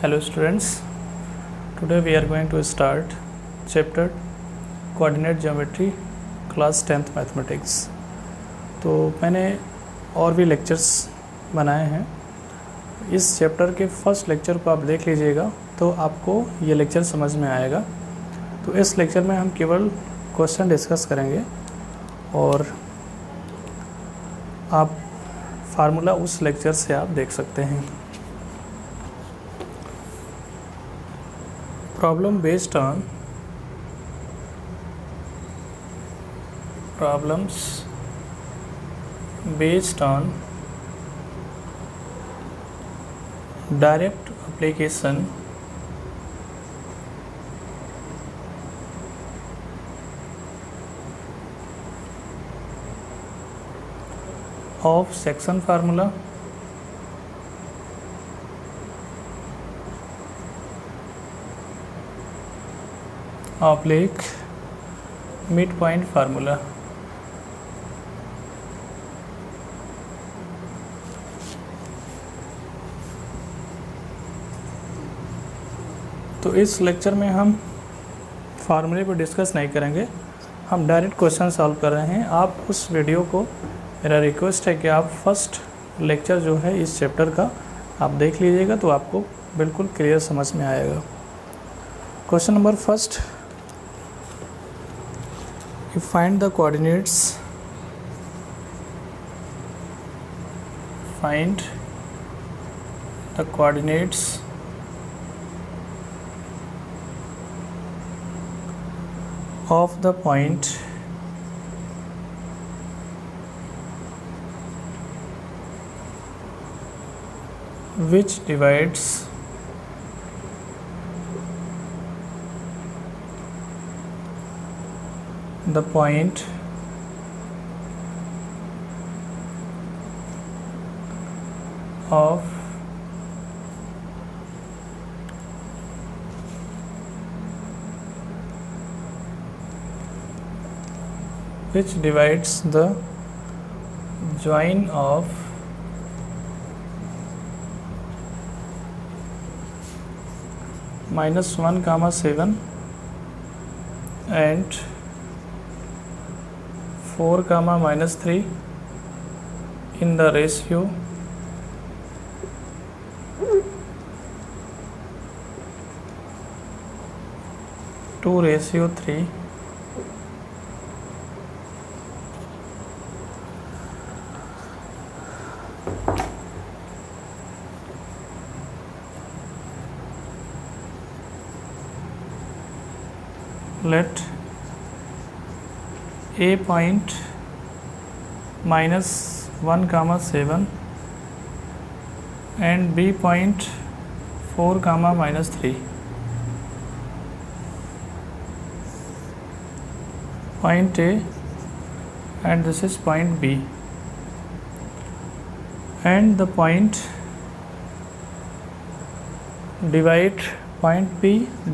Hello students, today we are going to start chapter coordinate geometry class 10th mathematics। तो मैंने और भी lectures बनाए हैं। इस चैप्टर के फर्स्ट लेक्चर को आप देख लीजिएगा तो आपको ये लेक्चर समझ में आएगा। तो इस लेक्चर में हम केवल क्वेश्चन डिस्कस करेंगे और आप फार्मूला उस लेक्चर से आप देख सकते हैं। Problems based on direct application of section formula oblique midpoint formula. तो इस लेक्चर में हम फार्मूले को डिस्कस नहीं करेंगे, हम डायरेक्ट क्वेश्चन सॉल्व कर रहे हैं। आप उस वीडियो को, मेरा रिक्वेस्ट है कि आप फर्स्ट लेक्चर जो है इस चैप्टर का आप देख लीजिएगा तो आपको बिल्कुल क्लियर समझ में आएगा। Question number first, you find the coordinates of the point which divides the point of which divides the join of -1, 7 and 4, -3 in the ratio 2:3। Let A point -1, 7 and B point 4, -3 point A and this is point B, and the point B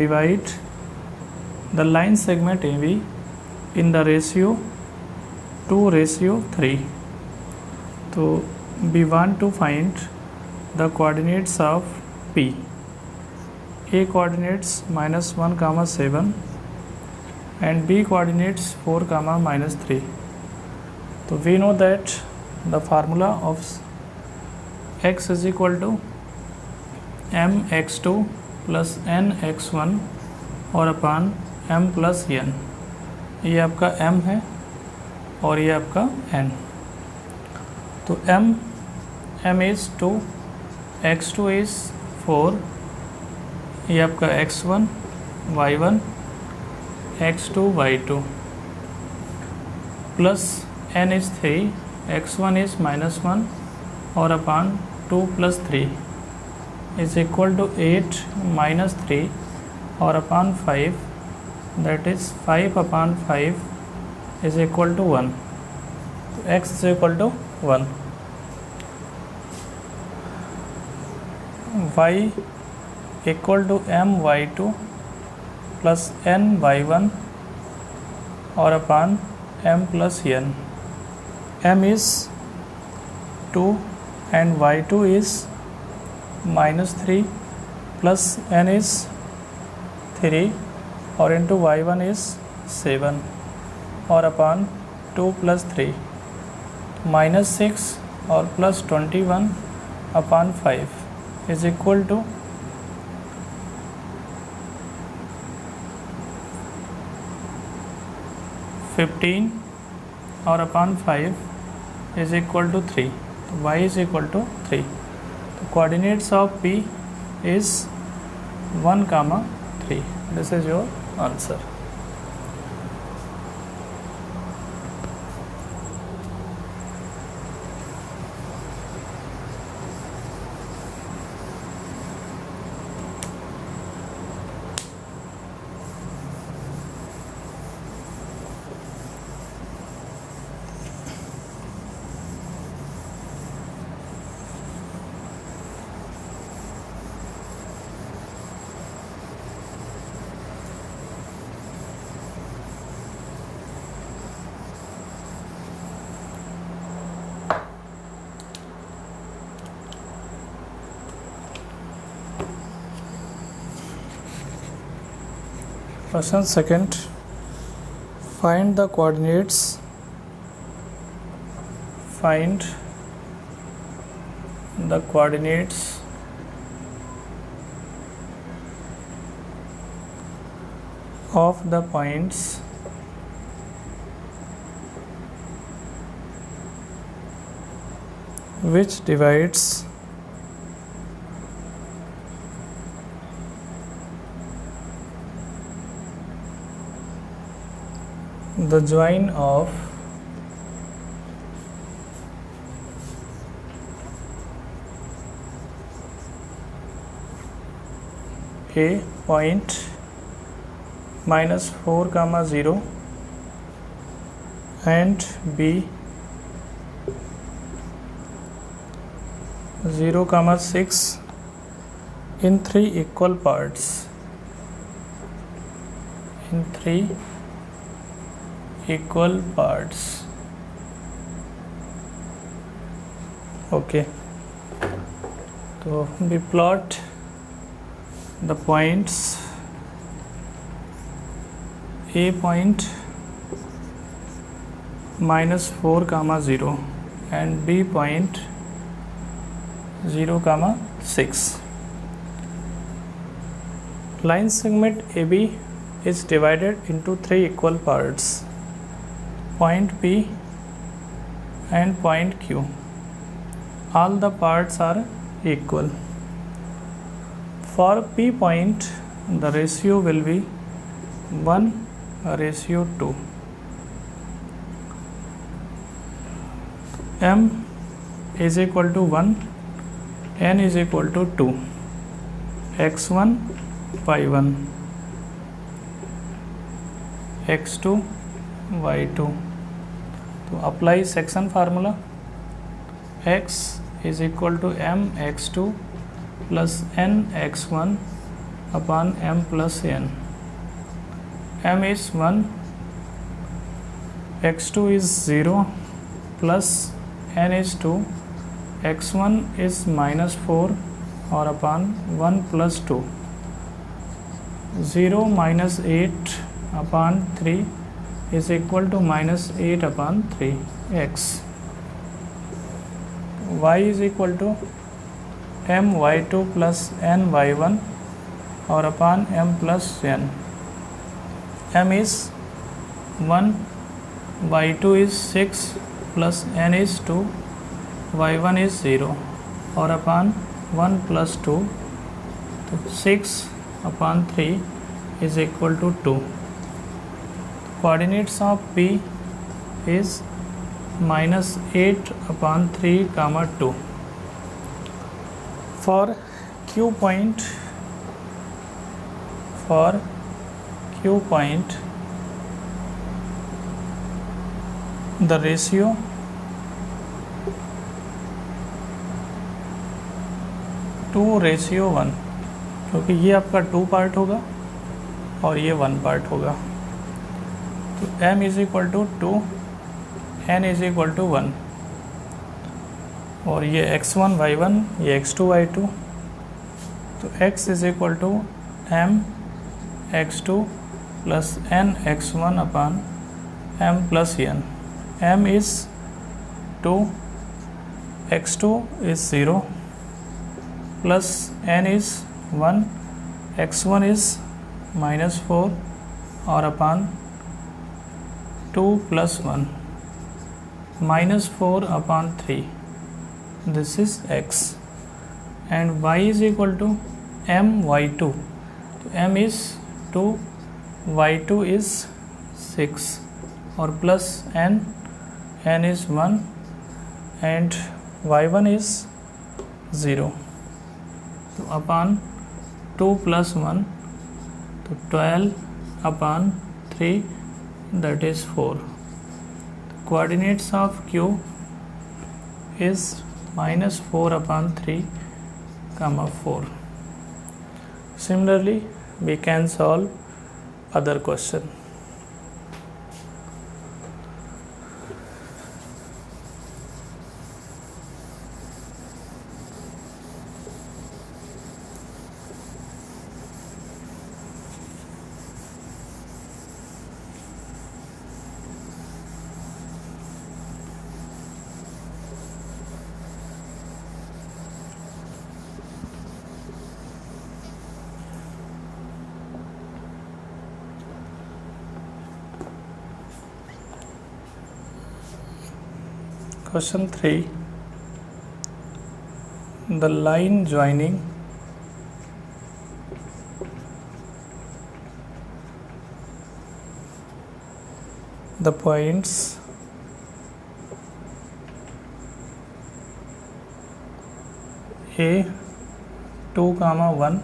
divide the line segment AB in the ratio 2:3। तो we want to find the coordinates of P। A coordinates -1, 7 and B coordinates 4, -3। तो we know that the formula of x is equal to mx2 plus nx1 और अपान m plus n। ये आपका m है और ये आपका n। तो m is 2, x2 is 4, ये आपका x1 y1 x2 y2 plus n is 3, x1 is -1 और अपान 2 plus 3 is equal to 8 - 3 और अपान 5, that is 5 upon 5 is equal to 1। तो x is equal to 1। y equal to m y2 plus n y1 और अपान m plus n। m is 2 and y2 is -3 plus n is 3 और into y1 is 7 और upon 2 plus 3 minus 6 और plus 21 upon 5 is equal to 15 और upon 5 is equal to 3. तो y is equal to 3. तो coordinates of P is 1, 3. This is your answer. Question second, find the coordinates of the points which divides the join of A point minus 4, 0 and B 0, 6 in 3 equal parts. Okay, so we plot the points A point minus 4, 0 and B point 0, 6. Line segment AB is divided into 3 equal parts, point P and point Q. All the parts are equal. For P point, the ratio will be 1:2. M is equal to 1, N is equal to 2, x1, y1, x2, y2. तो apply section formula. X is equal to m x2 plus n x1 upon m plus n. M is 1, x2 is 0 plus n is 2, x1 is minus 4 or upon 1 plus 2. 0 minus 8 upon 3 is equal to minus 8 upon 3 x. Y is equal to m y2 plus n y1 or upon m plus n. M is 1, y2 is 6 plus n is 2, y1 is 0 or upon 1 plus 2. So 6 upon 3 is equal to 2. Coordinates of P is minus 8 upon 3, 2. For Q point, the ratio to ratio 1, क्योंकि ये आपका 2 part होगा और ये 1 part होगा. तो m is equal to 2, n is equal to 1 और ये x1 y1, ये x2 y2 तो x is equal to m x two plus n x one upon m plus n. m is 2, x2 is 0 plus n is 1, x1 is minus 4 और अपान 2 plus 1 minus 4 upon 3. This is x and y is equal to m y2. तो m is 2, y2 is 6 और plus n is 1 and y1 is 0. तो अपान 2 plus 1 तो 12 upon 3 that is 4. The coordinates of q is minus 4 upon 3 comma 4. Similarly we can solve other question. Question 3. The line joining the points A 2, 1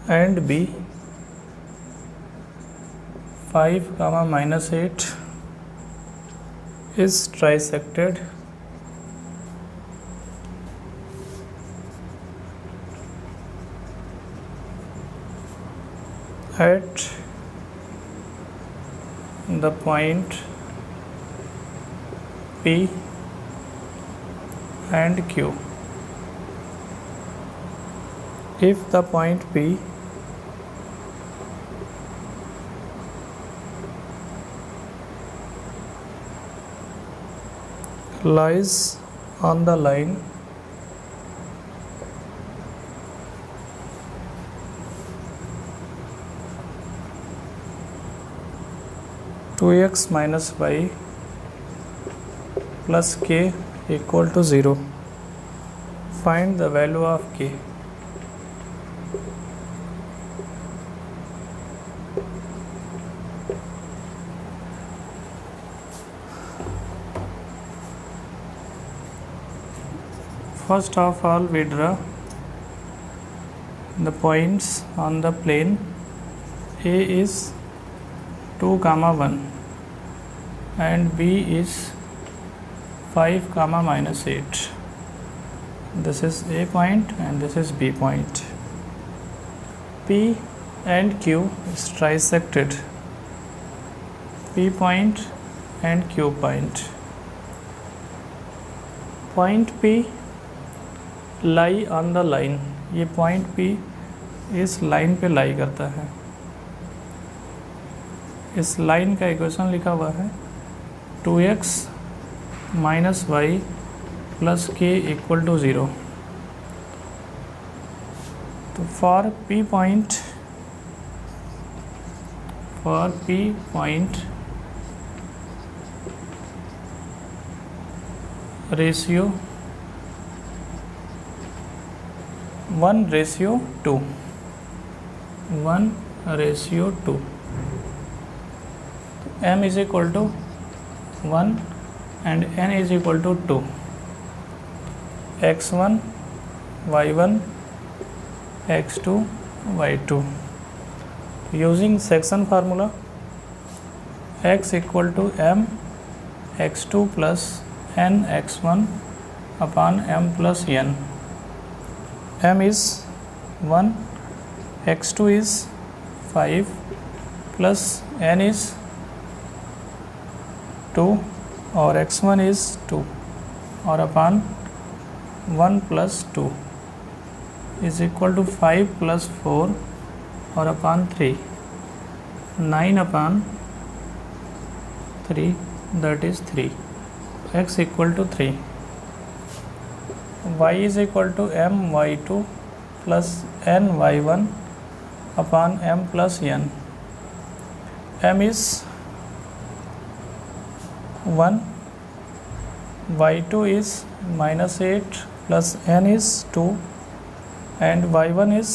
and B 5, minus 8 is trisected at the point P and Q. If the point P lies on the line two x minus y plus k equal to 0. Find the value of k. First of all we draw the points on the plane. A is 2, 1 and B is 5, minus 8. This is A point and this is B point. P and Q is trisected. P point and Q point. Point P lie on the line. ये point P इस line पे लाई करता है. इस line का equation लिखा हुआ है 2x minus y plus k equal to 0. तो for P point ratio 1:2. 1:2. M is equal to 1 and N is equal to 2. x1 y1 x2 y2. Using section formula, x equal to m x2 plus n x1 upon m plus n. M is 1, x2 is 5 plus n is 2 और x1 is 2 और upon 1 plus 2. Is equal to 5 plus 4 और upon 3, 9 upon 3 that is 3, x equal to 3, y is equal to m y2 plus n y1 upon m plus n, m is 1, y2 is -8 plus n is 2 and y1 is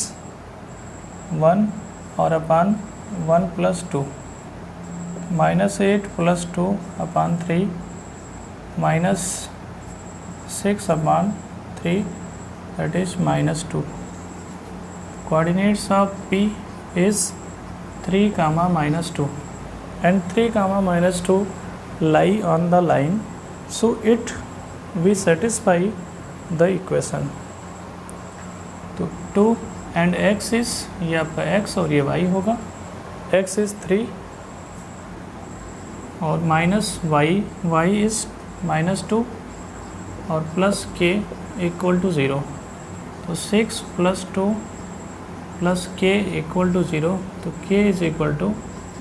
1 और upon 1 plus 2, -8 plus 2 upon 3 -6 upon 3 that is -2. Coordinates of P is 3, -2 and 3, -2 lie on the line, so it we satisfy the equation. तो 2 and x is, ये आपका x और ये y होगा, x is 3 और minus y is -2 और plus k equal to 0, तो 6 plus 2 plus k equal to 0, तो k is equal to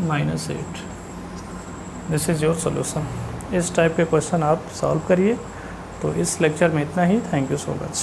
-8. This is your solution. इस टाइप के क्वेश्चन आप सॉल्व करिए. तो इस लेक्चर में इतना ही. Thank you so much.